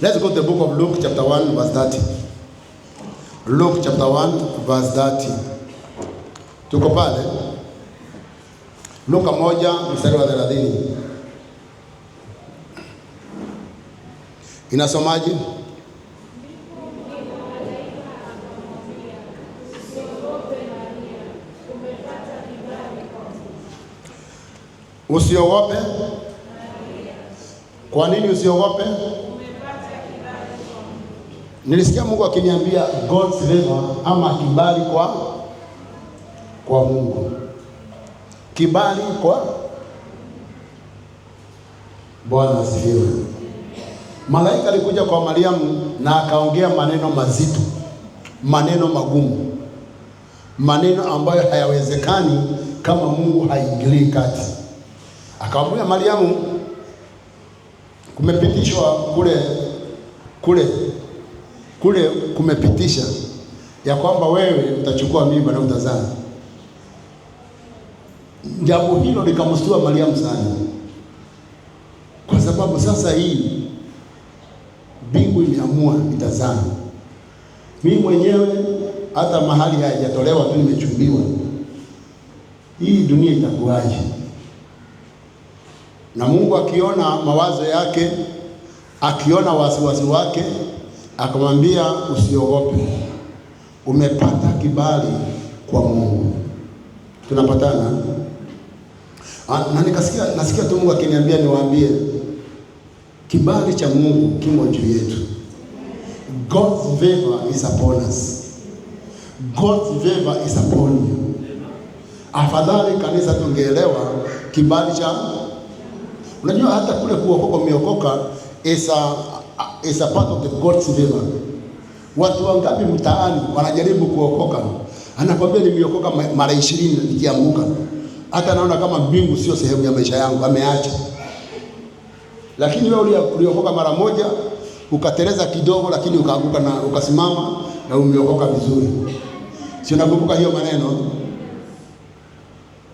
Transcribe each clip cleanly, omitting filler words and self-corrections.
Let's go to the book of Luke chapter 1 verse 30. Luke chapter 1 verse 30. Tuko pale. Luka 1 mstari wa 30. Inasomaje? Usiogope. Kwa nini usiogope? Nilisikia Mungu akiniambia God's favor ama kibali kwa Mungu. Kibali kwa Bwana asifiwe. Malaika alikuja kwa Mariamu na akaongea maneno mazito, maneno magumu, maneno ambayo hayawezekani kama Mungu haingilii kati. Akamwambia Mariamu, kumepitishwa kule kumepitisha ya kwamba wewe utachukua mimba na utazaa. Jambo hilo likamstua Mariamu sana, kwa sababu sasa hii mbingu imeamua itazaa. Mimi mwenyewe hata mahali hayajatolewa tu, nimechumbiwa. Hii dunia itakuwaje? Na Mungu akiona mawazo yake, akiona wasiwasi wake, akamwambia usiogope, umepata kibali kwa Mungu. Tunapatana? Na nasikia tu Mungu akiniambia niwaambie, kibali cha Mungu kimo juu yetu. God's favor is upon us. God's favor is upon you. Afadhali kanisa tungeelewa kibali cha, unajua hata kule kuokoka umeokoka is a part of the God's favor. Watu wangapi mtaani wanajaribu kuokoka, anakwambia nimeokoka mara 20 nikianguka, hata naona kama mbingu sio sehemu ya maisha yangu, ameacha. Lakini wewe uliokoka mara moja, ukateleza kidogo, lakini ukaanguka na ukasimama na umeokoka vizuri. Si unakumbuka hiyo maneno?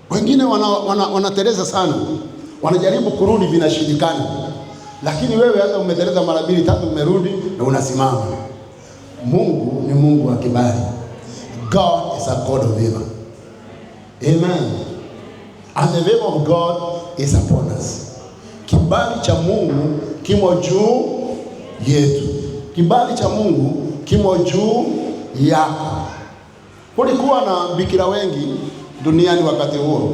Wengine wanateleza sana, wanajaribu kurudi vinashindikana. Lakini wewe hata umeteleza mara 2 3 umerudi na unasimama. Mungu ni Mungu wa kibali. God is a God of favor. Amen. And the favor of God is upon us. Kibali cha Mungu kimo juu yetu. Kibali cha Mungu kimo juu yako. Kulikuwa na bikira wengi duniani wakati huo.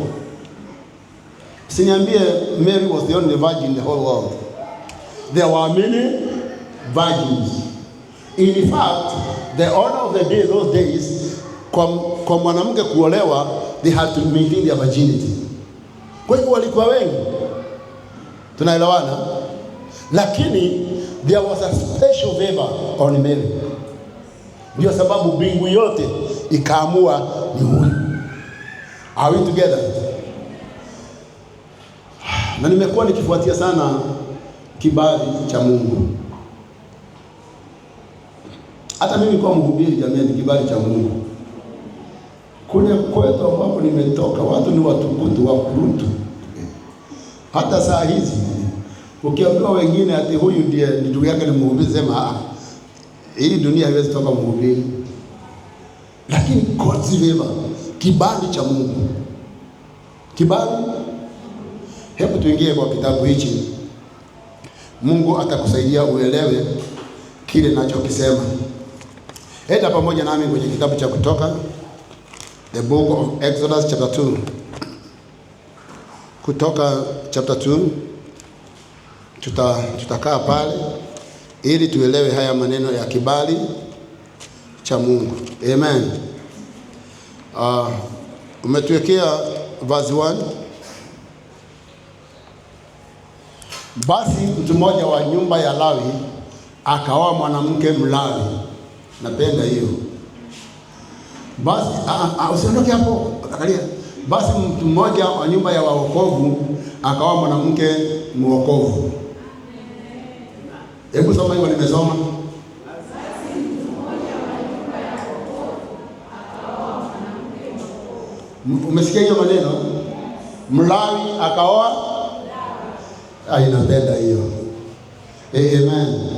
Siniambie Mary was the only virgin in the whole world. There were many virgins. In fact, the order of the day those days, kwa mwanamke kuolewa, they had to maintain their virginity. Kwa hivyo walikuwa wengi. Tunaelewana? Lakini there was a special favor on Mary. Ndio sababu mbingu yote ikaamua ni huyu. Are we together? Na nimekuwa nikifuatia sana kibali cha Mungu. Hata mimi kwa mhubiri jamani, kibali cha Mungu. Kule kwetu ambapo nimetoka, watu ni watukutu wa kurutu. Hata saa hizi ukiambiwa wengine ati huyu ndiye ndugu yake ni mhubiri, sema hii dunia haiwezi toka mhubiri. Lakini God's favor, kibali cha Mungu. Kibali. Hebu tuingie kwa kitabu hichi. Mungu atakusaidia uelewe kile ninachokisema. Enda pamoja nami kwenye kitabu cha Kutoka, the book of Exodus chapter 2. Kutoka chapter 2. Tutakaa pale ili tuelewe haya maneno ya kibali cha Mungu. Amen. Umetuwekea verse 1. Basi mtu mmoja wa nyumba ya Lawi akaoa mwanamke Mlawi. Napenda hiyo. Basi usiondoke hapo, angalia. Basi mtu mmoja wa nyumba ya waokovu akaoa mwanamke mwokovu. Hebu soma hiyo, nimesoma. Basi mtu mmoja wa nyumba ya waokovu akaoa mwanamke mwokovu. Umesikia hiyo maneno? Mlawi akaoa. Inapenda hiyo. Amen.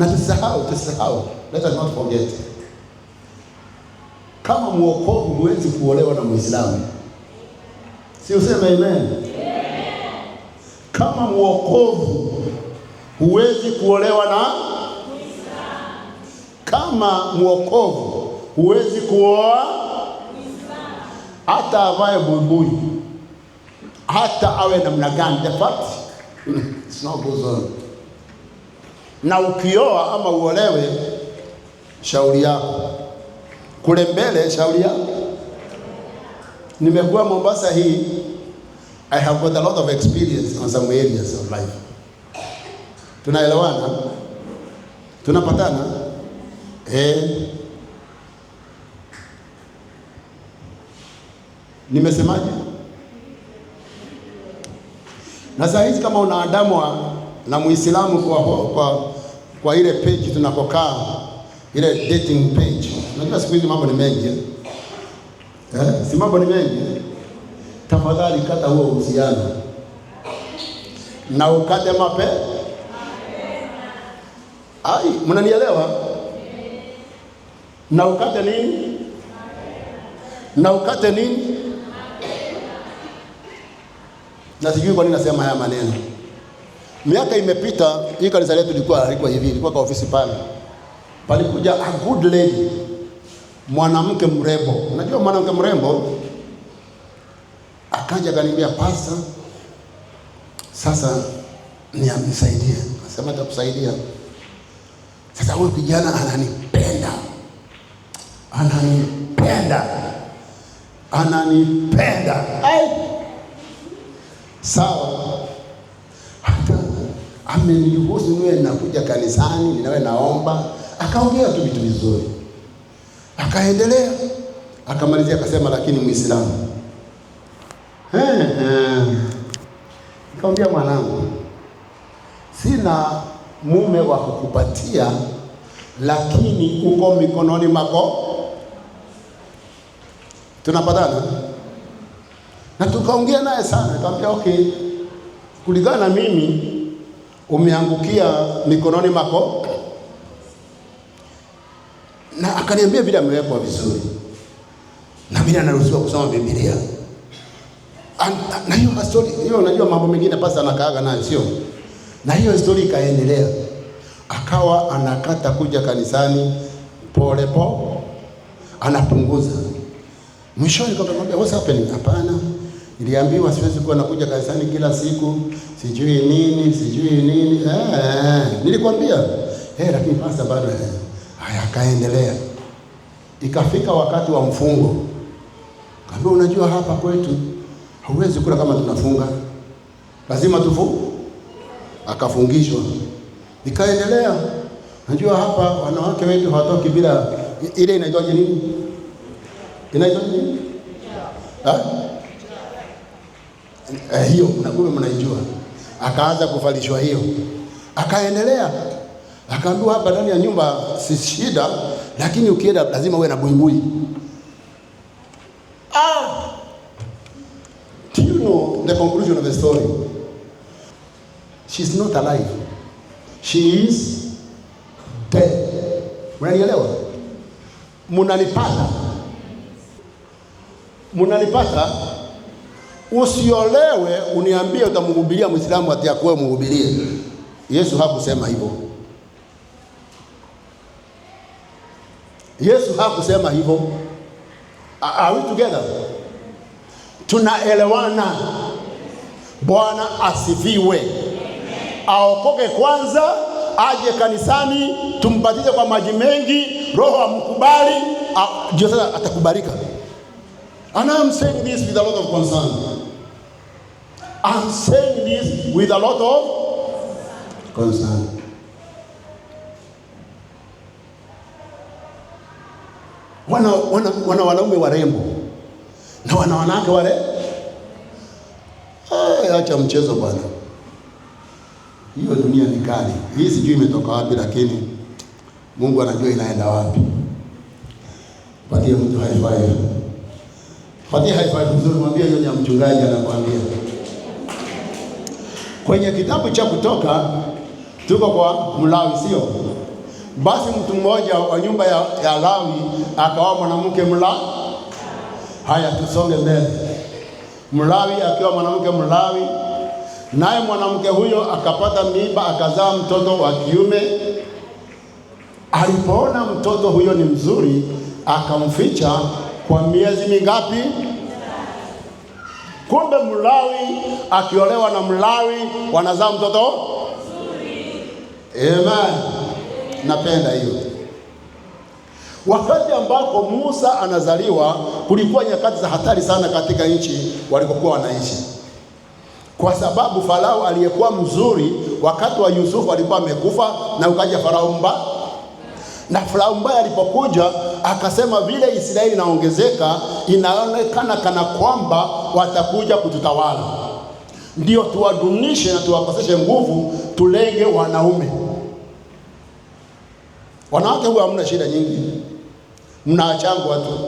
Na tusisahau, let us not forget. Kama mwokovu huwezi kuolewa na Muislamu. Si useme amen? Kama mwokovu huwezi kuolewa na Muislamu. Kama mwokovu huwezi kuoa Muislamu. Hata avae buibui, hata awe namna gani, the fact it's not goes on. Na ukioa ama uolewe, shauri yako. Kule mbele shauri yako. Nimekuwa Mombasa hii, I have got a lot of experience on some areas of life. Tunaelewana? Tunapatana? Nimesemaje? Na saa hizi kama unaandamwa na Muislamu kwa ile page tunakokaa, ile dating page. Unajua siku hizi mambo ni mengi. Si mambo ni mengi. Tafadhali kata huo uhusiano. Na ukate ai, mnanielewa? Na ukate nini? Na ukate nini? Na sijui kwa nini nasema haya maneno. Miaka imepita, hii kanisa letu ilikuwa hivi, ilikuwa kwa ofisi pale. Palikuja a good lady, mwanamke mrembo. Unajua mwanamke mrembo? Akaja akaniambia, pastor, sasa nisaidie. Nasema nitakusaidia. Sasa huyu kijana ananipenda. Ai. Sawa. Hata ameniruhusu niwe nakuja kanisani, ninawe naomba. Akaongea tu vitu vizuri. Akaendelea. Akamalizia akasema, lakini Muislamu. Nikamwambia, mwanangu, sina mume wa kukupatia, lakini uko mikononi mwako. Tunapatana? Na tukaongea naye sana. Nikamwambia, okay, kulingana na mimi umeangukia mikononi mwako. Na akaniambia vile amewekwa vizuri. Na vile anaruhusiwa kusoma Biblia. Na hiyo story, hiyo unajua mambo mengine pasa anakaaga nayo, sio? Na hiyo story ikaendelea. Akawa anakata kuja kanisani pole, anapunguza. Mwisho nikamwambia, what's happening? Hapana, niliambiwa siwezi kuwa nakuja kanisani kila siku, sijui nini. Nilikwambia, lakini pasa bado. Haya, akaendelea. Ikafika wakati wa mfungo. Kaambia, unajua hapa kwetu hauwezi kula kama tunafunga. Lazima tufunge. Akafungishwa. Ikaendelea. Najua hapa wanawake wetu hawatoki bila ile inaitwa nini? Inaitwa nini? Hiyo nakuwa mnaijua. Akaanza kufalishwa hiyo. Akaendelea. Akaambiwa hapa ndani ya nyumba si shida, lakini ukienda lazima uwe na buibui. Do you know the conclusion of the story? She's not alive. She is dead. Unanielewa? Munanipata? Usiolewe uniambie utamhubiria Muislamu ati akuwe mhubirie. Yesu hakusema hivyo. Yesu hakusema hivyo. Are we together? Tunaelewana. Bwana asifiwe. Aokoke kwanza, aje kanisani, tumbatize kwa maji mengi, Roho amkubali, ndio sasa atakubalika. And I'm saying this with a lot of concern. I'm saying this with a lot of concern. Wana wanaume warembo na wanawake wale. Acha mchezo bwana. Hiyo dunia ni kali. Hii sijui imetoka wapi, lakini Mungu anajua inaenda wapi. Patie mtu high five. Patie high five mzuri, mwambie yeye ni mchungaji anakuambia. Kwenye kitabu cha Kutoka tuko kwa Mlawi, sio? Basi mtu mmoja wa nyumba ya Lawi akaoa mwanamke Mlawi. Haya, tusonge mbele. Mlawi akiwa mwanamke Mlawi, naye mwanamke huyo akapata mimba, akazaa mtoto wa kiume. Alipoona mtoto huyo ni mzuri, akamficha kwa miezi mingapi? Kumbe Mlawi akiolewa na Mlawi wanazaa mtoto mzuri. Amen. Napenda hiyo. Wakati ambako Musa anazaliwa, kulikuwa nyakati za hatari sana katika nchi walikokuwa wanaishi, kwa sababu Farao aliyekuwa mzuri wakati wa Yusufu alikuwa amekufa, na ukaja Farao mbaya. Na Farao mbaya alipokuja akasema, vile Israeli inaongezeka, inaonekana kana kwamba watakuja kututawala, ndio tuwadunishe na tuwakoseshe nguvu, tulenge wanaume. Wanawake huwa hamna shida nyingi, mnaachangwa tu.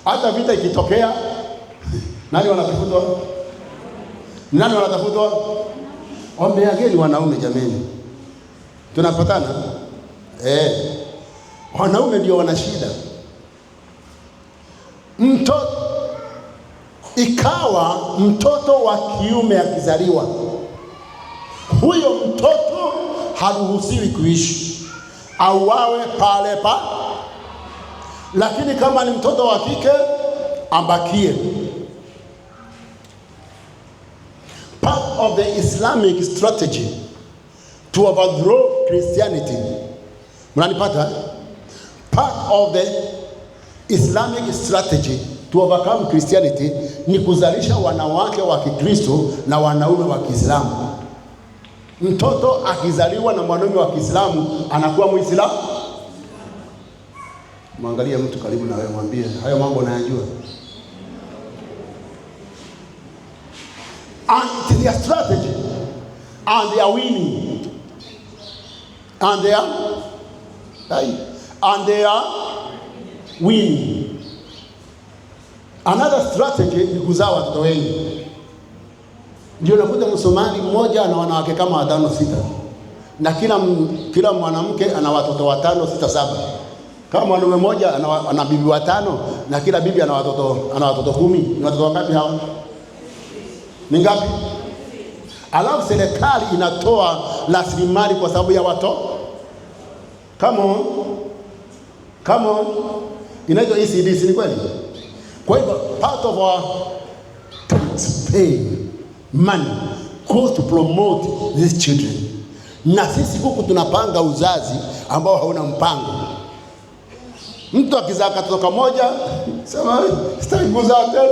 Hata vita ikitokea, nani wanatafutwa? Nani wanatafutwa? Wameageni wanaume. Jameni, tunapatana? Wanaume ndio wana shida. Ikawa mtoto wa kiume akizaliwa, huyo mtoto haruhusiwi kuishi, auawe pale pa. Lakini kama ni mtoto wa kike, abakie. Part of the Islamic strategy to overthrow Christianity. Mnanipata? Part of the Islamic strategy to overcome Christianity ni kuzalisha wanawake wa Kikristo na wanaume wa Kiislamu. Mtoto akizaliwa na mwanaume wa Kiislamu anakuwa Muislamu. Mwangalie mtu karibu na wewe, mwambie hayo mambo unayajua. And it is their strategy, and they are winning, and they are winning. Another strategy ni kuzaa watoto wengi. Ndio nakuta Msomali mmoja ana wanawake kama 5 6, na kila mwanamke ana watoto 5 6 7. Kama mwanaume mmoja ana bibi 5, na kila bibi ana watoto 10. Ni watoto wangapi hawa? Ni ngapi? Alafu serikali inatoa rasilimali kwa sababu ya watoto. Come on. Inaitwa ECD, si kweli? Kwa hivyo part of our taxpayer money goes to promote these children. Na sisi huku tunapanga uzazi ambao hauna mpango. Mtu akizaa katoto kamoja, sema sitaki kuzaa tena,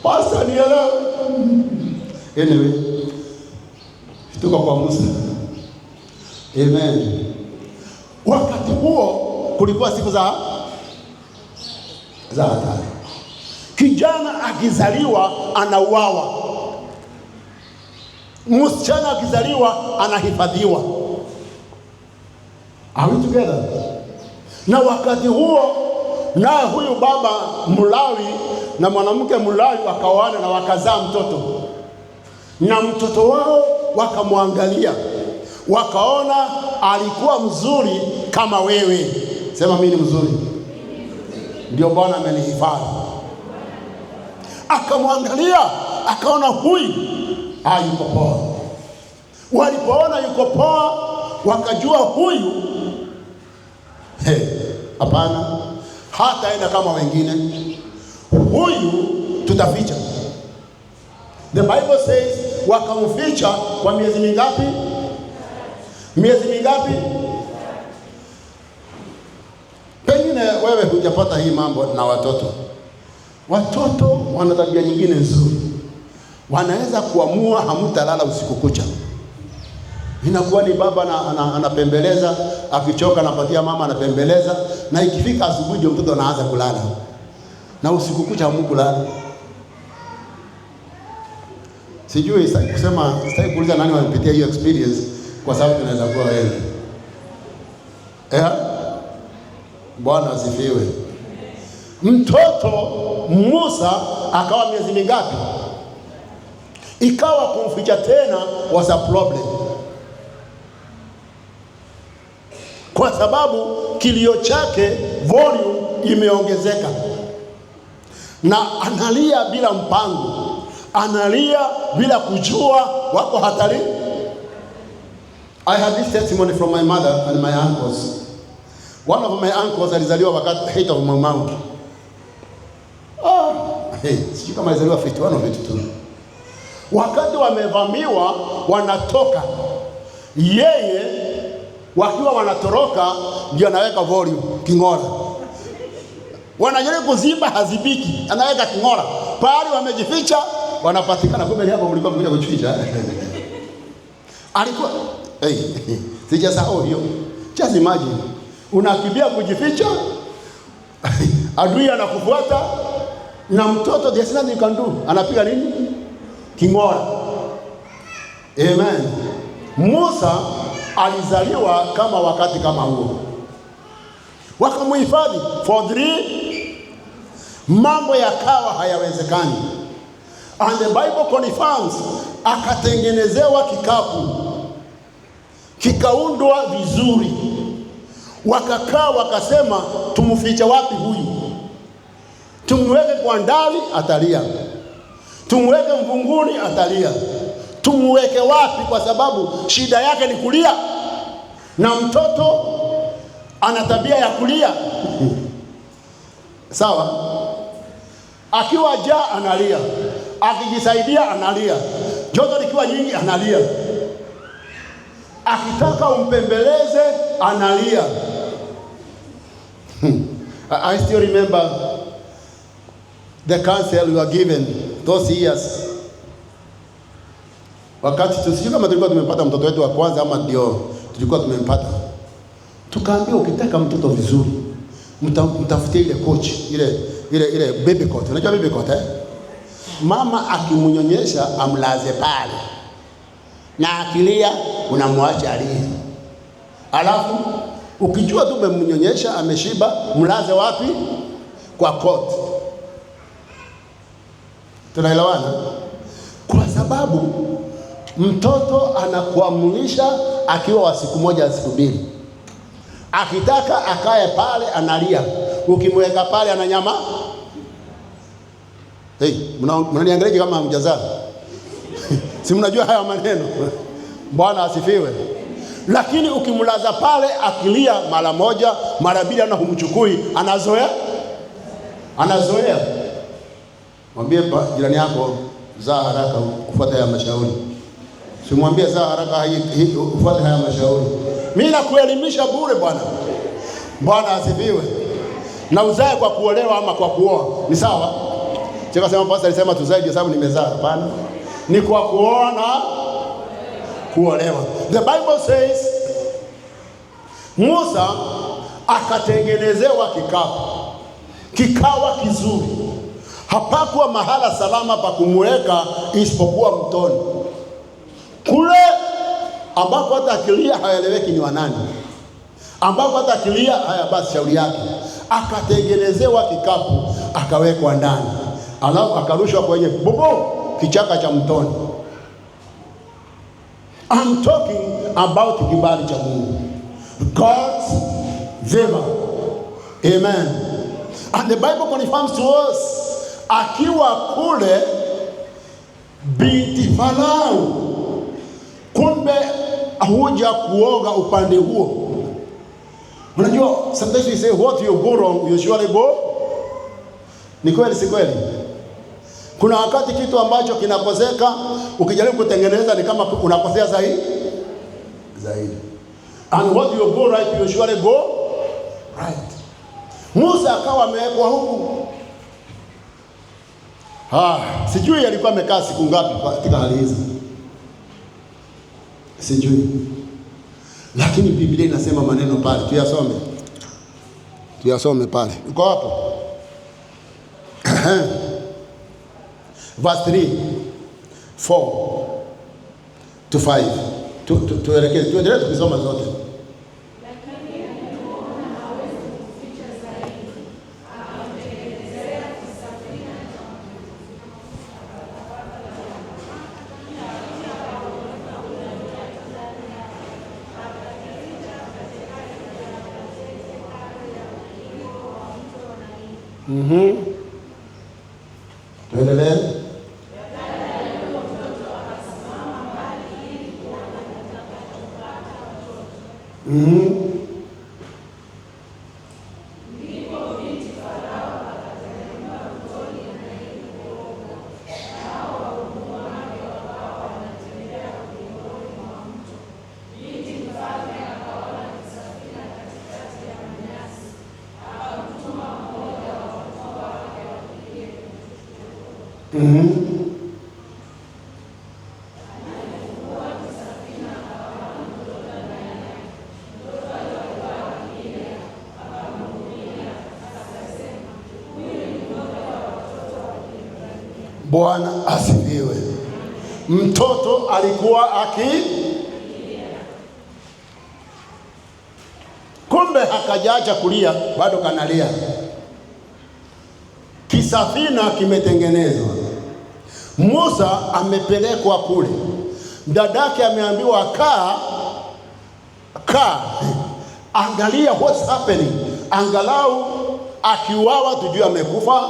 pastor nielewe. Anyway, tuko kwa Musa. Amen. Wakati huo kulikuwa siku za hatari. Kijana akizaliwa anauawa, msichana akizaliwa anahifadhiwa. Are we together? Na wakati huo, naye huyu baba Mlawi na mwanamke Mlawi wakaoana na wakazaa mtoto, na mtoto wao wakamwangalia, wakaona alikuwa mzuri kama wewe. Sema mimi ni mzuri, ndio Bwana amenihifadhi. Akamwangalia akaona huyu yuko poa. Walipoona yuko poa, wakajua huyu hapana, hataenda kama wengine, huyu tutaficha. The Bible says wakamficha kwa miezi mingapi? Miezi mingapi? Pengine wewe hujapata hii mambo na watoto. Watoto wana tabia nyingine nzuri. Wanaweza kuamua hamtalala usiku kucha. Inakuwa ni baba anapembeleza, akichoka anapatia mama anapembeleza, na ikifika asubuhi ndio mtoto anaanza kulala. Na usiku kucha hamkulala. Sijui sitaki kuuliza nani wamepitia hiyo experience, kwa sababu tunaweza kuwa wewe. Bwana asifiwe. Mtoto Musa akawa miezi mingapi? Ikawa kumficha tena was a problem. kwa sababu kilio chake volume imeongezeka, na analia bila mpango, analia bila kujua wako hatari. I had this testimony from my mother and my uncles. One of my uncles alizaliwa wakati height of Mount. Sijui kama alizaliwa 51 au 52. Wakati wamevamiwa wanatoka, yeye wakiwa wanatoroka ndio anaweka volume king'ora. Wanajaribu kuziba, hazibiki, anaweka king'ora. Pale wamejificha wanapatikana, kumbe hapo mlikuwa mkuja kujificha. Alikuwa sijasahau hiyo. Just imagine, unakimbia kujificha, adui anakufuata na mtoto, there's nothing you can do. Anapiga nini? King'ora. Amen. Musa alizaliwa kama wakati kama huo, wakamhifadhi for 3, mambo yakawa hayawezekani. And the Bible confirms, akatengenezewa kikapu, kikaundwa vizuri, wakakaa wakasema, tumfiche wapi huyu? Tumweke kwa ndani atalia, tumweke mvunguni atalia, tumweke wapi? Kwa sababu shida yake ni kulia, na mtoto ana tabia ya kulia. Sawa? Akiwa njaa analia, akijisaidia analia, joto likiwa nyingi analia, akitaka umpembeleze analia. I still remember the counsel we were given those years. Wakati tusijui kama tulikuwa tumempata mtoto wetu wa kwanza ama ndio tulikuwa tumempata, tukaambia ukitaka mtoto vizuri mtafutie ile coach, ile baby cot. Unajua baby cot Mama akimnyonyesha amlaze pale, na akilia unamwacha alie. Alafu ukijua tu umemnyonyesha ameshiba, mlaze wapi? Kwa cot. Tunaelewana? Kwa sababu mtoto anakuamrisha akiwa wa siku moja siku mbili. Akitaka akae pale analia, ukimweka pale ananyama. Mnaniangalia kama hamjazaa. Si mnajua haya maneno. Bwana asifiwe. Lakini ukimlaza pale akilia mara moja, mara mbili na humchukui, anazoea. Mwambie jirani yako, zaa haraka kufuata haya mashauri. Simwambie zaa haraka ufuate haya mashauri. Mimi nakuelimisha bure bwana. Bwana asifiwe. Na uzae kwa kuolewa ama kwa kuoa, ni sawa? Sasa sema pastor alisema tuzae kwa sababu nimezaa. Hapana. Ni kwa kuoa na kuolewa. The Bible says Musa akatengenezewa kikapu, kikawa kizuri. Hapakuwa mahala salama pa kumweka isipokuwa mtoni. Kule ambako hata akilia haeleweki ni wanani, ambako hata akilia haya basi shauri yake. Akatengenezewa kikapu, akawekwa ndani, alafu akarushwa kwenye kichaka cha mtoni. I'm talking about kibali cha Mungu, God's favor. Amen. And the Bible confirms to us, akiwa kule binti Farao, kumbe huja kuoga upande huo. Unajua, sometimes we say what you go wrong, you surely go. Ni kweli si kweli? Kuna wakati kitu ambacho kinakoseka, ukijaribu kutengeneza ni kama unakosea zaidi. And what you go right, you surely go right. Musa akawa amewekwa huku. Sijui alikuwa amekaa siku ngapi katika hali hizi. Sijui. Lakini Biblia inasema maneno pale, tuyasome pale. Uko hapo? Verse 3, 4 to 5. Tuelekeze, tuendelee tukisoma zote. Tuendelee. Bwana asifiwe. Mtoto alikuwa kumbe hakajaja kulia, bado kanalia. Kisafina kimetengenezwa. Musa amepelekwa kule. Dadake ameambiwa kaa, angalia what's happening. Angalau akiuawa tujue amekufa.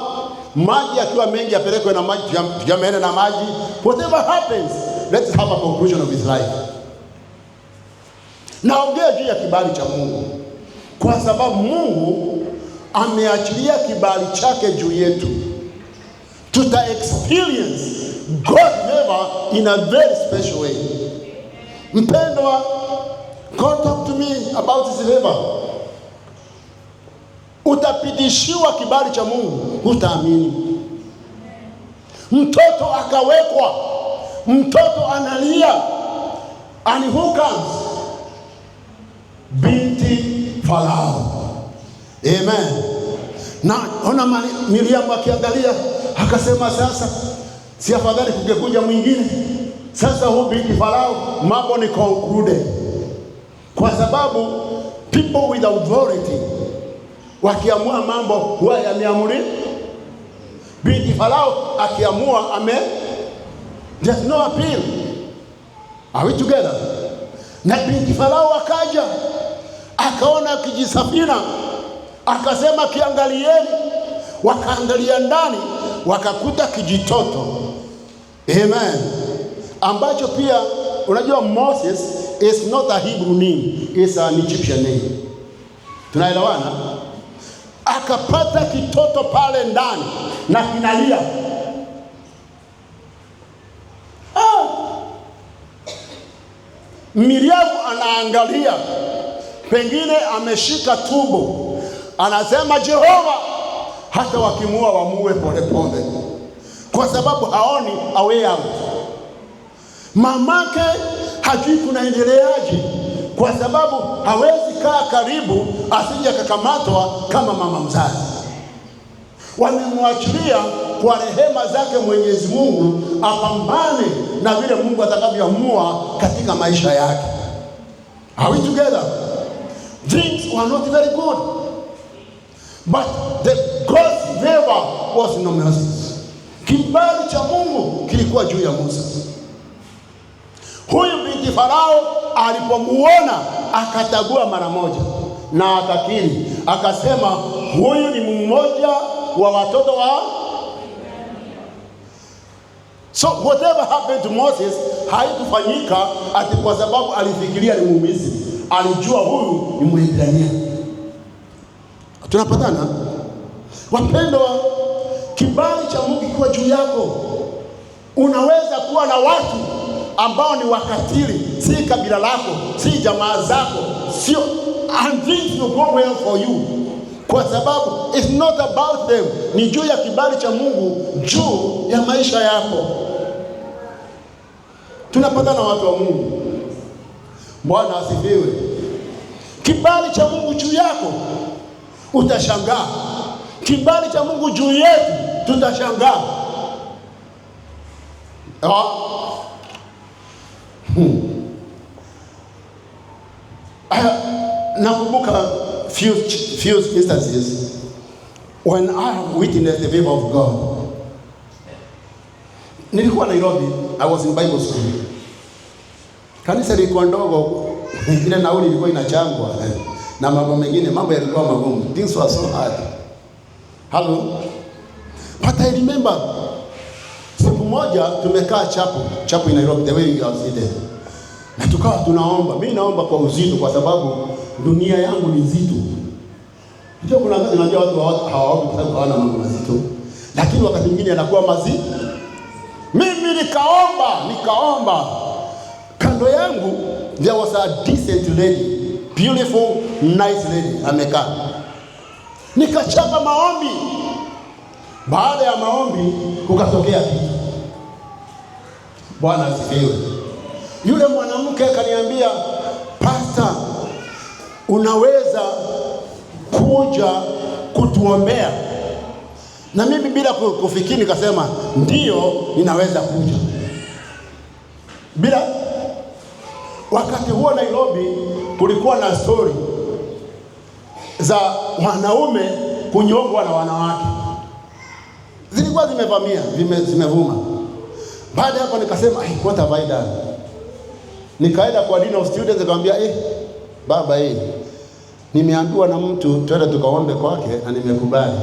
Maji akiwa mengi apelekwe na maji, tujameenda na maji. Whatever happens, let's have a conclusion of his life. Naongea juu ya kibali cha Mungu, kwa sababu Mungu ameachilia kibali chake juu yetu. Tuta experience God favor in a very special way. Mpendwa, God talk to me about his favor. Utapitishiwa kibali cha Mungu, utaamini. Mtoto akawekwa, mtoto analia, and who comes? Binti Farao. Amen. Na ona Miriam akiangalia akasema, sasa si afadhali kungekuja mwingine? Sasa huyu binti Farao, mambo ni concluded, kwa sababu people with authority wakiamua mambo huwa yameamuri. Binti Farao akiamua there's no appeal. Are we together? Na binti Farao akaja akaona kijisafina, akasema kiangalieni. Wakaangalia ndani wakakuta kijitoto. Amen. Ambacho pia unajua Moses is not a Hebrew name, it's an Egyptian name. Tunaelewana? Akapata kitoto pale ndani na kinalia. Miriam anaangalia, pengine ameshika tumbo, anasema Jehova, hata wakimua wamue polepole, kwa sababu haoni a way out. Mamake hajui kunaendeleaje, kwa sababu hawezi kaa karibu asije akakamatwa kama mama mzazi. Wamemwachilia kwa rehema zake Mwenyezi Mungu apambane na vile Mungu atakavyoamua katika maisha yake. Are we together? Things were not very good, but the God's favor was no mercy. Kibali cha Mungu kilikuwa juu ya Musa. Huyu binti Farao alipomuona akatagua mara moja na akakiri, akasema huyu ni mmoja wa watoto wa. So whatever happened to Moses haikufanyika ati kwa sababu alifikiria ni Mmisri. Alijua huyu ni Mwebrania. Tunapatana? Wapendwa, kibali cha Mungu kikiwa juu yako, unaweza kuwa na watu ambao ni wakatili, si kabila lako, si jamaa zako, sio, and things will go well for you, kwa sababu it's not about them, ni juu ya kibali cha Mungu juu ya maisha yako. Tunapatana watu wa Mungu? Bwana asifiwe. Kibali cha Mungu juu yako, utashangaa. Kibali cha Mungu juu yetu, tutashangaa. Nakumbuka few instances when I have witnessed the favor of God. Nilikuwa Nairobi, I was in Bible school. Kanisa lilikuwa ndogo, ile nauli ilikuwa inachangwa na mambo mengine, mambo yalikuwa magumu. Things were so hard. Hello. But I remember siku moja tumekaa chapo in Nairobi, the way you are sitting. Na tukawa tunaomba. Mimi naomba kwa uzito kwa sababu dunia yangu ni nzito. Ndio kuna wakati unajua watu hawaombi kwa sababu hawana mambo mazito. Lakini wakati mwingine yanakuwa mazito. Mimi nikaomba. Kando yangu there was a decent lady, beautiful, nice lady amekaa. Nikachapa maombi. Baada ya maombi kukatokea kitu. Bwana asifiwe. Yule mwanamke akaniambia, "Pastor, unaweza kuja kutuombea?" Na mimi bila kufikiri nikasema, "Ndio, ninaweza kuja." Bila wakati huo Nairobi kulikuwa na story za wanaume kunyongwa na wanawake. Zilikuwa zimevuma. Baada hapo nikasema, what have I done? Nikaenda kwa dean of students nikamwambia, baba nimeambiwa na mtu twende tukaombe kwake na nimekubali.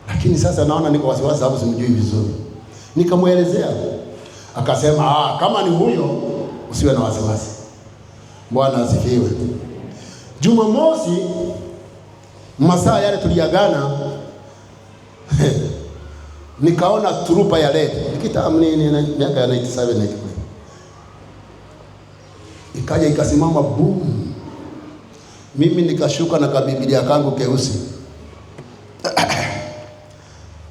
Lakini sasa naona niko wasiwasi sababu simjui vizuri. Nikamuelezea. Akasema, kama ni huyo usiwe na wasiwasi. Bwana asifiwe. Jumamosi masaa yale tuliagana nikaona turupa ya red. Nikitamani miaka ya 97 na ikaja ikasimama boom. Mimi nikashuka na kabibilia kangu keusi.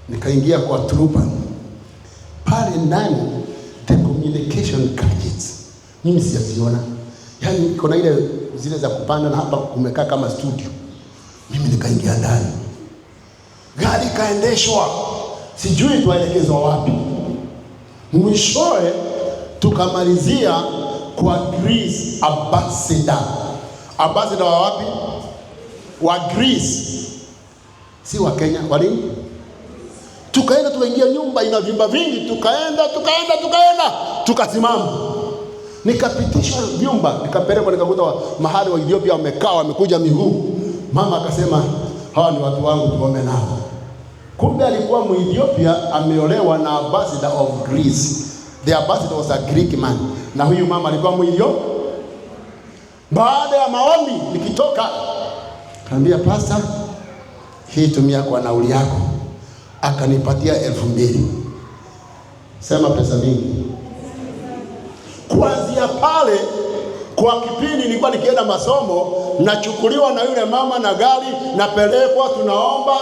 Nikaingia kwa turupa. Pale ndani the communication gadgets. Mimi sijaziona. Yaani kuna ile zile za kupanda na hapa kumekaa kama studio. Mimi nikaingia ndani. Gari kaendeshwa. Sijui tuelekezwa wapi. Mwishowe tukamalizia kwa Greece ambassador. Ambassador wa wapi? Wa Greece. Si wa Kenya, wali? Tukaenda tukaingia nyumba ina vyumba vingi, tukaenda tukasimama. Nikapitishwa vyumba, nikapelekwa nikakuta mahali wa Ethiopia wamekaa wamekuja miguu. Mama akasema, "Hawa ni watu wangu tuombe nao." Kumbe alikuwa Mu-Ethiopia ameolewa na ambassador of Greece. The ambassador was a Greek man. Na huyu mama alikuwa Mu-Ethiopia. Baada ya maombi nikitoka, kaambia, "Pastor, hii tumia kwa nauli yako." Akanipatia 2,000. Sema pesa mingi. Kuanzia pale kwa kipindi nilikuwa nikienda masomo, nachukuliwa na yule mama na gari, napelekwa tunaomba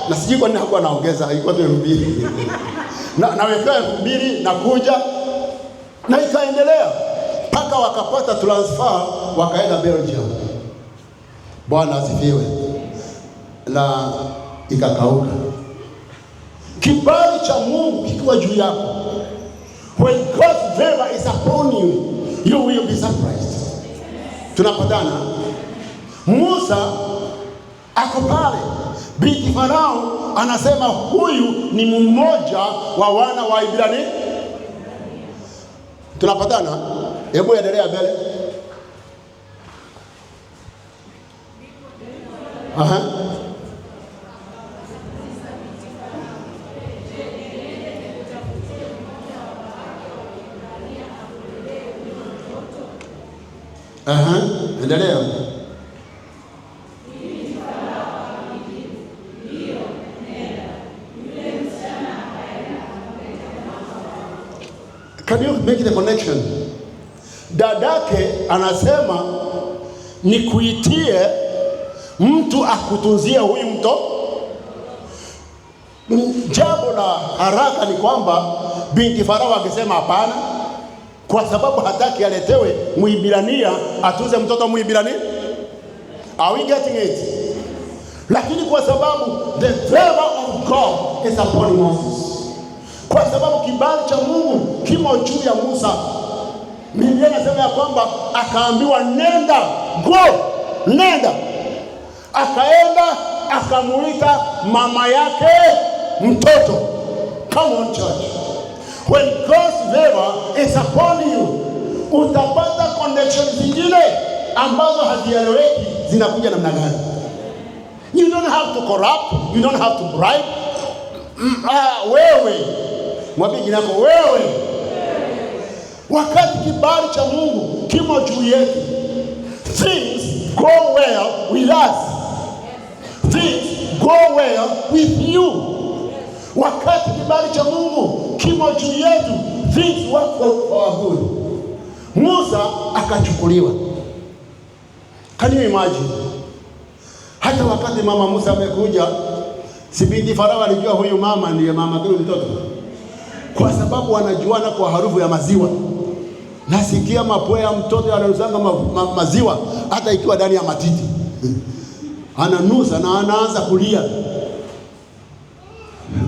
na sijui kwa nini hakuwa naongeza, ilikuwa tu 2,000. Nawekea 2,000 na kuja na ikaendelea mpaka wakapata transfer wakaenda Belgium. Bwana asifiwe. Na ikakauka. Kibali cha Mungu kikiwa juu yako, when God's favor is upon you, you will be surprised. Tunapatana. Musa ako pale, binti Farao anasema huyu ni mmoja wa wana wa Ibrania. Tunapatana. Hebu endelea mbele. Endelea. Can you make the connection? Dadake anasema nikuitie mtu akutunzie huyu mtoto. Jambo la haraka ni kwamba binti Farao akisema hapana, kwa sababu hataki aletewe Muibrania atuze mtoto Muibrania. Are we getting it? Lakini kwa sababu the favor of God is upon Moses, kwa sababu kibali cha Mungu kimo juu ya Musa, Biblia inasema ya kwamba akaambiwa nenda, nenda. Akaenda akamuita mama yake mtoto. Come on church. When God's favor is upon you, utapata connection zingine ambazo hazieleweki zinakuja namna gani. You don't have to corrupt, you don't have to bribe. Wewe mwambie jina lako, wewe. Wakati kibali cha Mungu kimo juu yetu, things go well with us. Things go well with you. Wakati kibali cha Mungu kimo juu yetu, things work for our good. Musa akachukuliwa. Can you imagine? Hata wakati mama Musa amekuja, si binti Farao alijua huyu mama ndiye mama huyu mtoto, kwa sababu wanajuana kwa harufu ya maziwa. Nasikia mapua ya mtoto yananusanga maziwa hata ikiwa ndani ya matiti. Ananusa na anaanza kulia.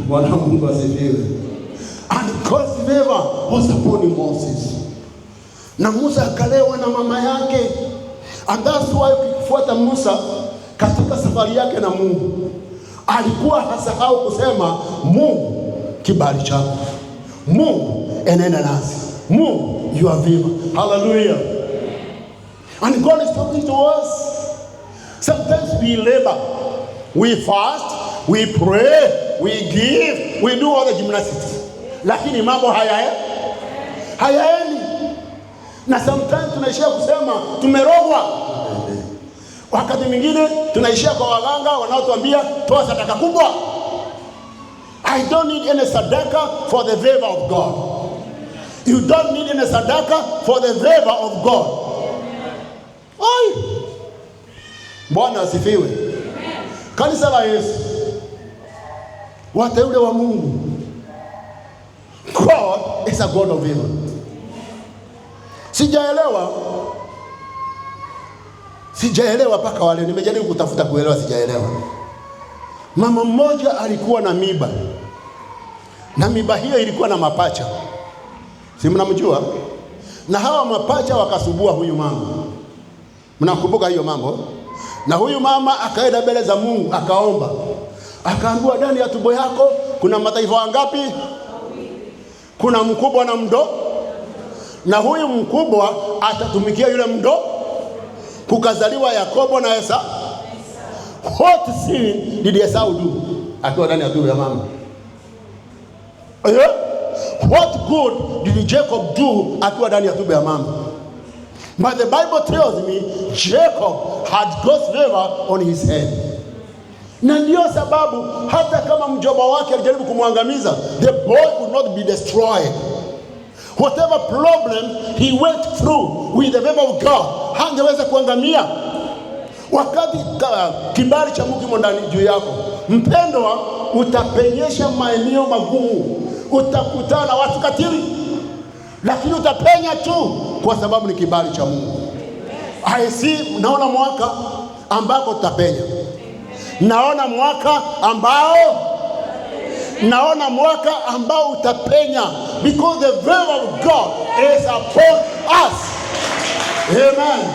Bwana Mungu asifiwe. And God's favor was upon Moses. Na Musa akalewa na mama yake. And that's why ukifuata Musa katika safari yake na Mungu, alikuwa hasahau kusema Mungu kibali chako, Mungu enenda nasi, Mungu you are viva. Hallelujah. And God is talking to us. Sometimes we labor, we fast, we pray, we give, we do all the gymnastics, lakini mambo hayaendi. Na sometimes tunaishia kusema tumerogwa. Wakati mwingine tunaishia kwa waganga wanaotuambia toa sadaka kubwa. I don't need any sadaka for the favor of God. You don't need any sadaka for the favor of God. Oi! Bwana asifiwe. Kanisa la Yesu, wateule wa Mungu, God is a God of favor. Sijaelewa mpaka wale nimejaribu kutafuta kuelewa, sijaelewa. Mama mmoja alikuwa na miba, na miba hiyo ilikuwa na mapacha. Si mnamjua? Na hawa mapacha wakasubua huyu mama. Mnakumbuka hiyo mambo? Na huyu mama akaenda mbele za Mungu akaomba. Akaambiwa, ndani ya tumbo yako kuna mataifa wangapi? Kuna mkubwa na mdogo. Na huyu mkubwa atatumikia yule mdogo. Kukazaliwa Yakobo na Esau. What sin did Esau do akiwa ndani ya tumbo ya mama? What good did Jacob do akiwa ndani ya tumbo ya mama? But the Bible tells me Jacob had God's favor on his head. Na ndio sababu hata kama mjomba wake alijaribu kumwangamiza, the boy would not be destroyed. Whatever problem he went through with the favor of God, hangeweza kuangamia. Wakati kibali cha Mungu kimo ndani juu yako, mpendwa, utapenyesha maeneo magumu, utakutana na watu katili, lakini utapenya tu kwa sababu ni kibali cha Mungu. Naona mwaka ambako utapenya. Naona mwaka ambao utapenya, because the favor of God is upon us. Amen.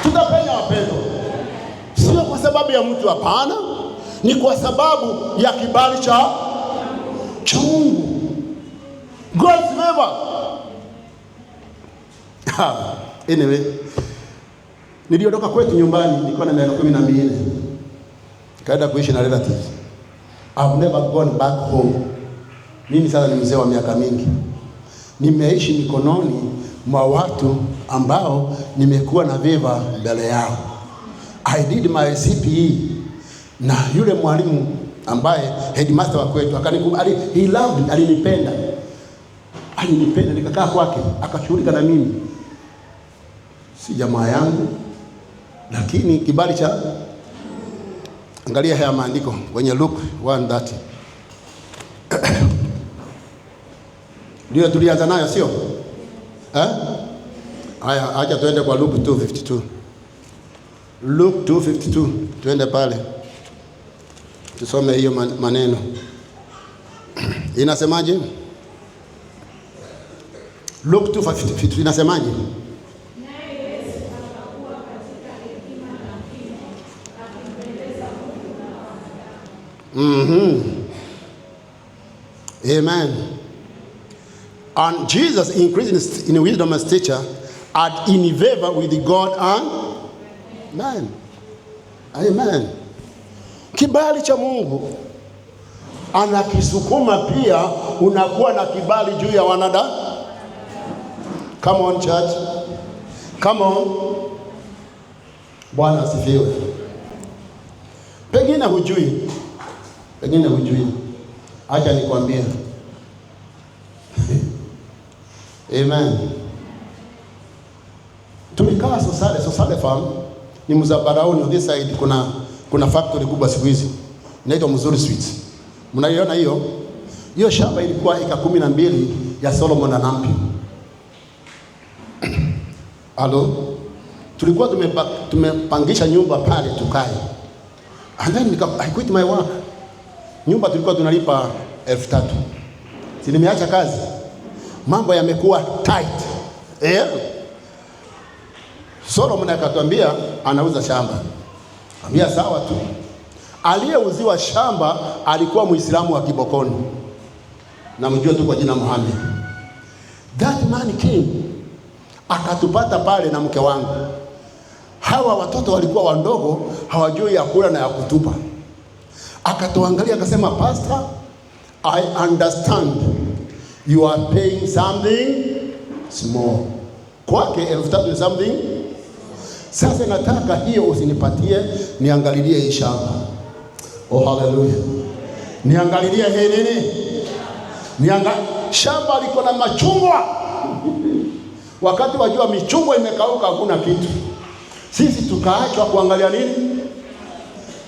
Tutapenya wapendwa. Sio kwa sababu ya mtu, hapana. Ni kwa sababu ya kibali cha Mungu. God's favor. Anyway, niliondoka kwetu nyumbani nilikuwa na miaka 12. Kaenda kuishi na relatives. I've never gone back home. Mimi sasa ni mzee wa miaka mingi. Nimeishi mikononi mwa watu ambao nimekuwa na favor mbele yao. I did my CPE na yule mwalimu ambaye headmaster wa kwetu akanikubali, he loved, alinipenda nikakaa kwake, akashughulika na mimi. Si jamaa yangu, lakini kibali cha. Angalia haya maandiko kwenye Luke 1:30. Ndio tulianza nayo, sio? Haya, acha tuende kwa Luke 2:52. Luke 2:52, tuende pale. Tusome hiyo maneno. Inasemaje? Luke 2:52 inasemaje? Amen. And Jesus increased in wisdom as teacher and in favor with God and man. Amen. Kibali cha Mungu anakisukuma pia, unakuwa na kibali juu ya wanadamu. Come on church, come on. Bwana asifiwe. Pengine hujui, acha nikwambie. Amen. Tulikaa Sosale Farm, ni Mzabaraoni on this side. Kuna factory kubwa siku hizi inaitwa Mzuri Sweets. Mnaiona hiyo? Hiyo shamba ilikuwa eka 12 ya Solomon na Nampi. Halo? Tulikuwa tumepangisha nyumba pale tukae. And then I quit my work. Nyumba tulikuwa tunalipa 3,000. Si nimeacha kazi. Mambo yamekuwa tight. Solomon akatuambia anauza shamba. Ambia sawa tu. Aliyeuziwa shamba alikuwa Muislamu wa Kibokoni. Na mjua tu kwa jina Muhammad. That man came. Akatupata pale na mke wangu. Hawa watoto walikuwa wandogo, hawajui ya kula na ya kutupa. Akatuangalia akasema, Pastor, I understand you are paying something small. Kwake 3,000 something. Sasa nataka hiyo usinipatie, niangalilie hii shamba. Oh hallelujah. Niangalilie hii nini? Shamba liko na machungwa. Wakati wajua michungwa imekauka hakuna kitu. Sisi tukaachwa kuangalia nini?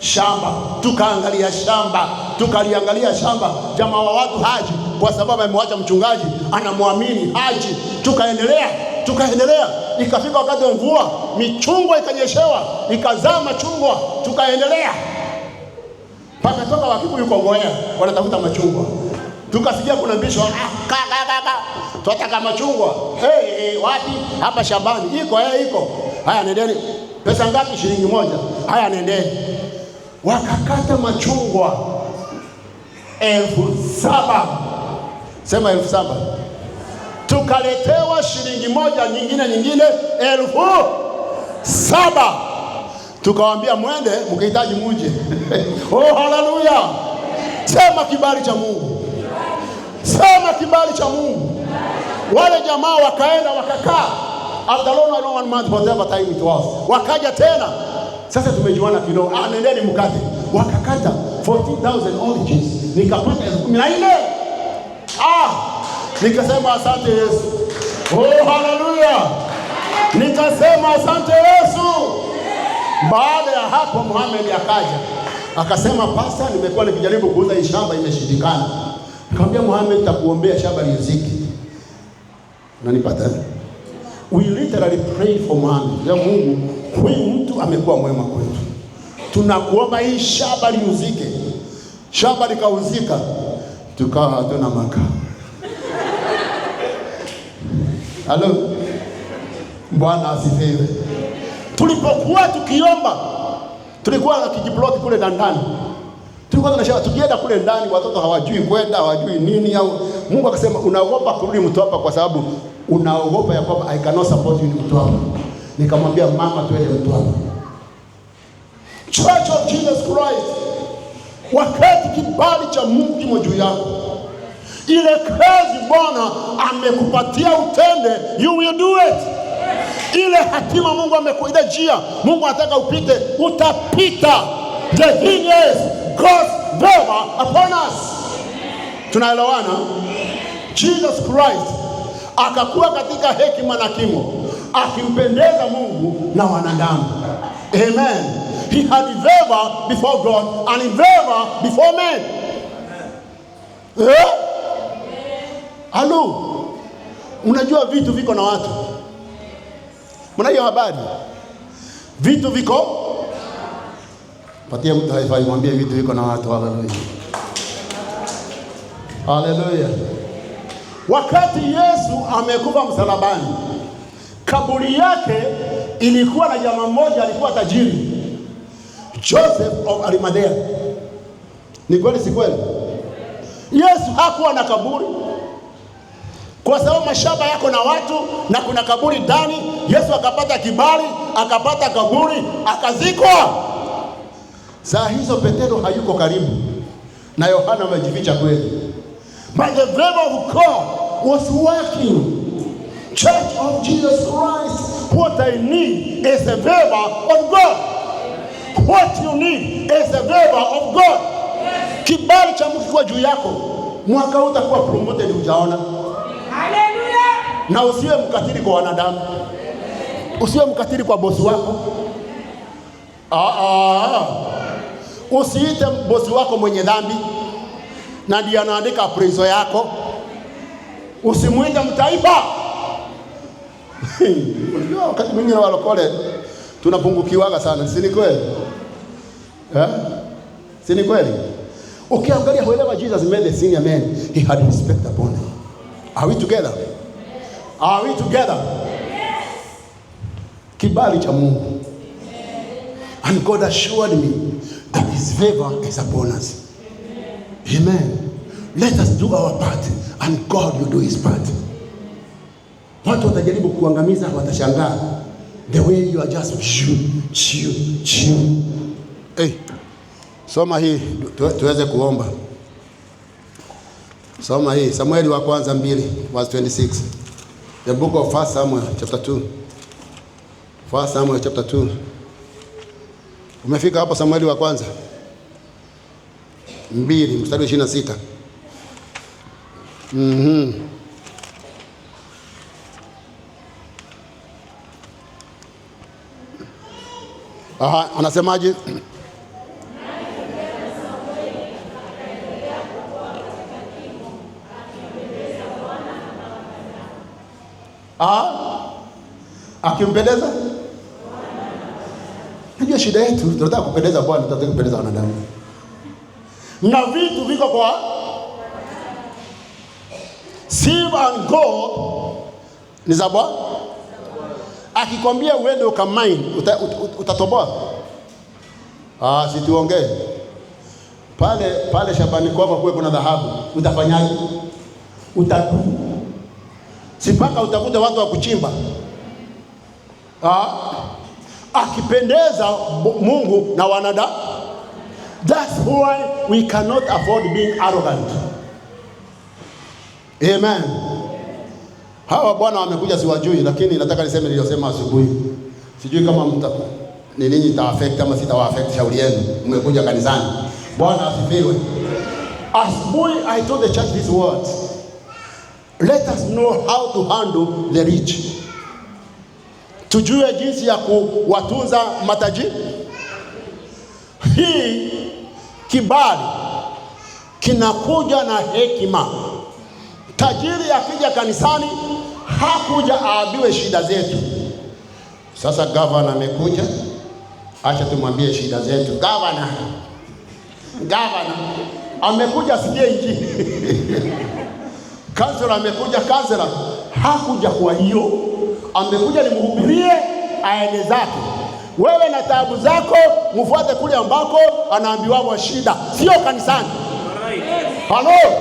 Shamba. Tukaangalia shamba. Tukaliangalia shamba. Jamaa wa watu haji kwa sababu amemwacha mchungaji, anamwamini haji. Tukaendelea. Ikafika wakati wa mvua, michungwa ikanyeshewa, ikazaa machungwa, tukaendelea. Pakatoka Wakikuyu yuko Ngoya, wanatafuta machungwa. Tukasikia kuna mbisho, tunataka machungwa. Wapi? Hapa shambani. Iko. Haya nendeni. Pesa ngapi? Shilingi 1. Haya nendeni. Wakakata machungwa 7,000. Sema 7,000. Tukaletewa shilingi 1 nyingine 7,000. Tukawaambia mwende mkihitaji muje. Oh hallelujah. Sema kibali cha Mungu. Sema kibali cha Mungu. Wale jamaa wakaenda wakakaa. After long 1 month whatever time it was. Wakaja tena. Sasa tumejuana kidogo. Nendeni mkate. Wakakata 14,000 oranges. Nikapata 14,000. Nikasema asante Yesu. Oh hallelujah. Nikasema asante Yesu. Baada ya hapo Muhammad akaja. Akasema, Pastor, nimekuwa nikijaribu kuuza hii shamba imeshindikana. Nikamwambia Muhammad, nitakuombea shamba liuzike. Unanipata? We literally prayed for Muhammad. Ya Mungu, huyu mtu amekuwa mwema kwetu. Tunakuomba hii shamba liuzike. Shamba likauzika. Tukawa hatuna makao. Halo. Bwana asifiwe. Tulipokuwa tukiomba, tulikuwa na kijibloki kule ndani. Tulikuwa tunashaka tukienda kule ndani, watoto hawajui kwenda, hawajui nini au Mungu akasema unaogopa kurudi Mtwapa kwa sababu unaogopa ya kwamba I cannot support you in Mtwapa. Nikamwambia mama twende Mtwapa. Church of Jesus Christ. Wakati kibali cha Mungu kimo juu yako, ile kazi Bwana amekupatia utende, you will do it. Ile hatima Mungu amekuida njia, Mungu anataka upite, utapita. The thing is, God's favor upon us. Tunaelewana? Jesus Christ akakuwa katika hekima na kimo, akimpendeza Mungu na wanadamu. Amen. He had favor before God and favor before men. Halo. Unajua vitu viko na watu. Mnaiyo habari? Vitu viko. Patia mtu haifai mwambie vitu viko na watu. Haleluya. Haleluya. Wakati Yesu amekufa msalabani, kaburi yake ilikuwa na jamaa mmoja alikuwa tajiri, Joseph of Arimathea. Ni kweli si kweli? Yesu hakuwa na kaburi kwa sababu mashamba yako na watu na kuna kaburi ndani. Yesu akapata kibali, akapata kaburi, akazikwa. Saa hizo Petero hayuko karibu na Yohana amejificha kweli. But the favor of God was working. Church of Jesus Christ, what I need is the favor of God. What you need is the favor of God. Kibali cha Mungu kikiwa juu yako, mwaka utakuwa promoted hujaona. Hallelujah. Na usiwe mkatili kwa wanadamu. Usiwe mkatili kwa bosi wako. Usiite bosi wako mwenye dhambi na ndiye anaandika appraisal yako. Usimuite mtaifa. Unajua wakati mwingine walokole tunapungukiwaga sana, si ni kweli? Si ni kweli? Ukiangalia wherever Jesus made the senior man, he had respect upon him. Are we together? Are we together? Kibali cha Mungu. And God assured me that his favor is upon us. Amen. Let us do our part and God will do his part. Watu watajaribu kuangamiza, watashangaa the way you are just chew. Hey, soma hii tuweze kuomba. Soma hii Samueli wa kwanza 2 verse 26. The book of 1 Samuel chapter 2. 1 Samuel chapter 2. Umefika hapo Samueli wa kwanza 2 mstari wa 26. Anasemaje? Akimpendeza? Najua shida yetu, tunataka kupendeza Bwana, tunataka kupendeza wanadamu. Na vitu viko kwa silver and gold ni za Bwana. Akikwambia uende ukamain, utatoboa. Situongee. Pale shambani kwako kuwe kuna dhahabu, utafanyaje? Sipaka utakuta watu wa kuchimba. Akipendeza Mungu na wanadamu. That's why we cannot afford being arrogant. Amen. Hawa bwana wamekuja siwajui, lakini nataka niseme niliyosema asubuhi. Sijui kama ni nini ita-affect ama sita-affect shauri yenu. Mmekuja kanisani. Bwana asifiwe. Asubuhi I told the church these words. Let us know how to handle the rich. Tujue jinsi ya kuwatunza matajiri. Hii kibali kinakuja na hekima. Tajiri akija kanisani hakuja aambiwe shida zetu. Sasa governor amekuja, acha tumwambie shida zetu. Governor amekuja asikie injili. Kansela amekuja, kansela hakuja kwa hiyo, amekuja nimhubirie aende zake. Wewe na taabu zako mfuate kule ambako anaambiwa shida, sio kanisani. Hello.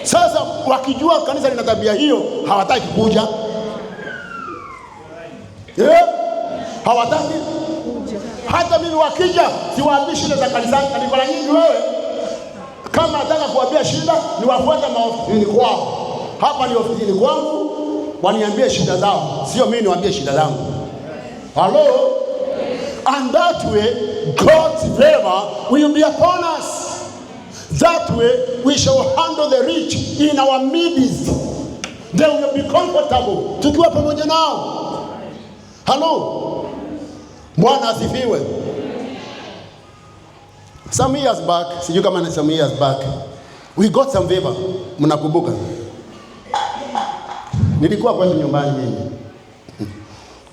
Sasa wakijua kanisa lina tabia hiyo, hawataki kuja. Hawataki kuja. Hata mimi wakija siwaambii shida za kanisani. Kanisa nyingi wewe kama nataka kuambia shida ni wafuate maofisini kwao. Hapa ni ofisini kwangu, waniambie shida zao, sio mimi niwaambie shida zangu. Hello. And that way God's favor will be upon us. That way we shall handle the rich in our midst. They will be comfortable tukiwa pamoja nao. Hello. Bwana asifiwe. Some years back, sijui kama ni some years back, we got some favor. Mnakumbuka? Nilikuwa kwetu nyumbani mimi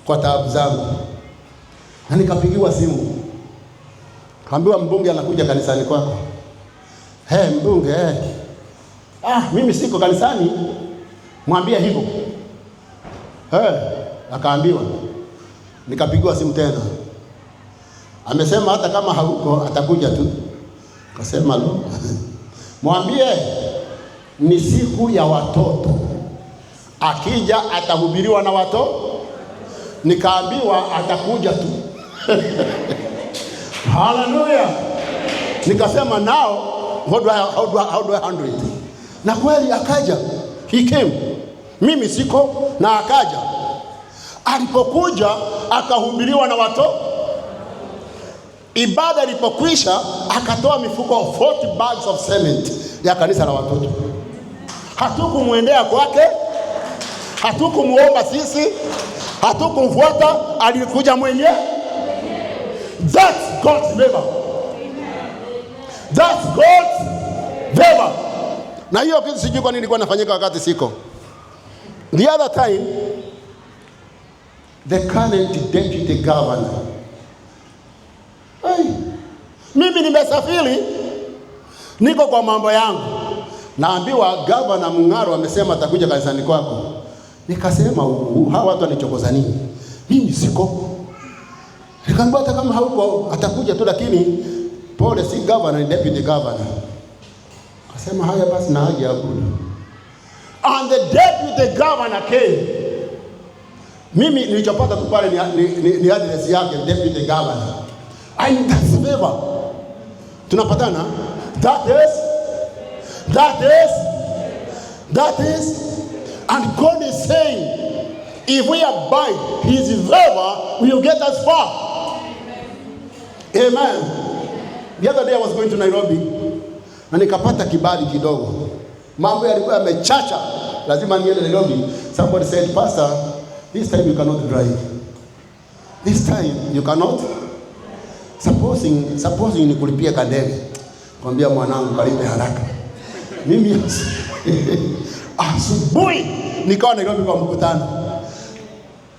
kwa taabu zangu, na nikapigiwa simu, kaambiwa mbunge anakuja kanisani kwako. Mbunge mimi siko kanisani, mwambie hivyo. Akaambiwa. Nikapigiwa simu tena, amesema hata kama hauko atakuja tu. Akasema mwambie ni siku ya watoto, akija atahubiriwa na watoto. Nikaambiwa atakuja tu. Hallelujah. Nikasema now how do I handle it? Na kweli akaja. He came. Mimi siko na akaja. Alipokuja akahubiriwa na watu. Ibada ilipokwisha akatoa mifuko 40 bags of cement ya kanisa la watoto. Hatukumwendea kwake, hatukumuomba sisi, hatukumfuata, alikuja mwenyewe. That's God's favor. That's God's favor. Na hiyo kitu sijui kwa nini ilikuwa inafanyika wakati siko. The other time, the current deputy governor. Hey, mimi nimesafiri, niko kwa mambo yangu. Naambiwa governor Mung'aro amesema atakuja kanisani kwako. Nikasema hawa watu wanichokoza nini? Mimi siko. Nikamwambia hata kama hauko atakuja tu, lakini pole, si governor ni deputy governor. Akasema haya basi na haja abudu. And the deputy governor came. Mimi nilichopata tu pale ni address yake, deputy governor. And that's favor. Tunapatana? That is. And God is saying, if we abide His favor, we will get us far. Amen. The other day I was going to Nairobi, na nikapata kibali kidogo. Mambo yalikuwa yamechacha, lazima niende Nairobi. Somebody said, Pastor, this time you cannot drive. This time you cannot. Supposing nikulipia kadege. Kwambia mwanangu kalipe haraka. Mimi asubuhi nikawa Nairobi kwa mkutano.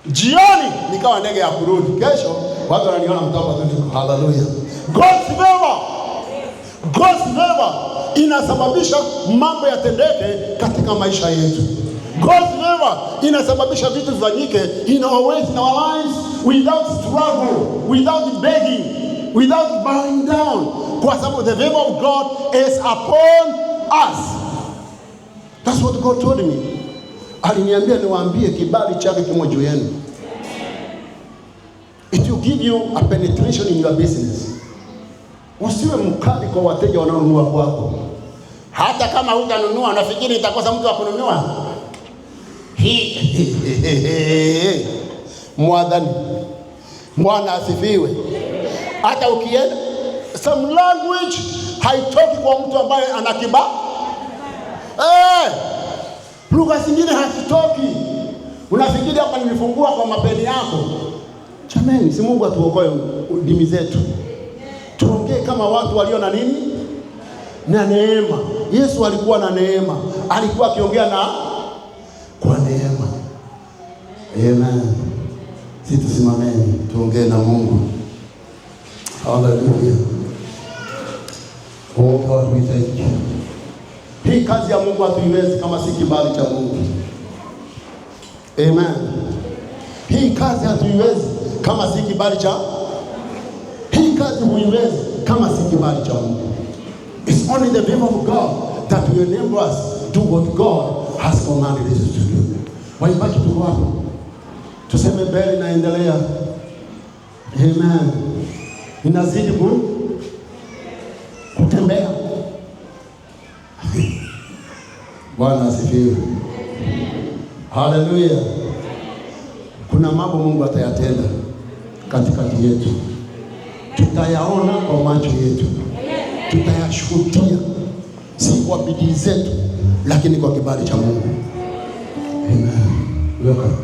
Jioni nikawa ndege ya kurudi. Kesho watu wananiona mtoka tu. Hallelujah. God's favor inasababisha mambo yatendeke katika maisha yetu. God's favor inasababisha vitu vifanyike in our ways, in our lives, without struggle, without begging, without bowing down. Kwa sababu the favor of God is upon us. That's what God told me. Aliniambia niwaambie kibali chake kimo juu yenu. It will give you a penetration in your business. Usiwe mkali kwa wateja wanaonunua kwako. Hata kama hutanunua unafikiri itakosa mtu wa kununua? Mwadhani. Bwana asifiwe. Hata ukienda some language haitoki kwa mtu ambaye ana kibali. Lugha zingine hazitoki. Unafikiri hapa nimefungua kwa mapeni yako. Jamani, si Mungu atuokoe dimi zetu. Tuongee kama watu walio na nini? Na neema. Yesu alikuwa na neema. Alikuwa akiongea na kwa neema. Amen. Sisi tusimameni tuongee na Mungu. Hallelujah. Oh God, we thank you. Hii kazi ya Mungu hatuiwezi kama si kibali cha Mungu. Amen. Hii kazi hatuiwezi kama si kibali cha. Hii kazi huiwezi kama si kibali cha Mungu. It's only the favor of God that will enable us to do what God has commanded us to do. Waibaki tuko hapo. Tuseme mbele naendelea. Amen. Inazidi kutembea. Bwana asifiwe. Hallelujah. Kuna mambo Mungu atayatenda katikati yetu. Tutayaona kwa macho yetu. Tutayashuhudia si kwa bidii zetu lakini kwa kibali cha Mungu. Amen. Welcome.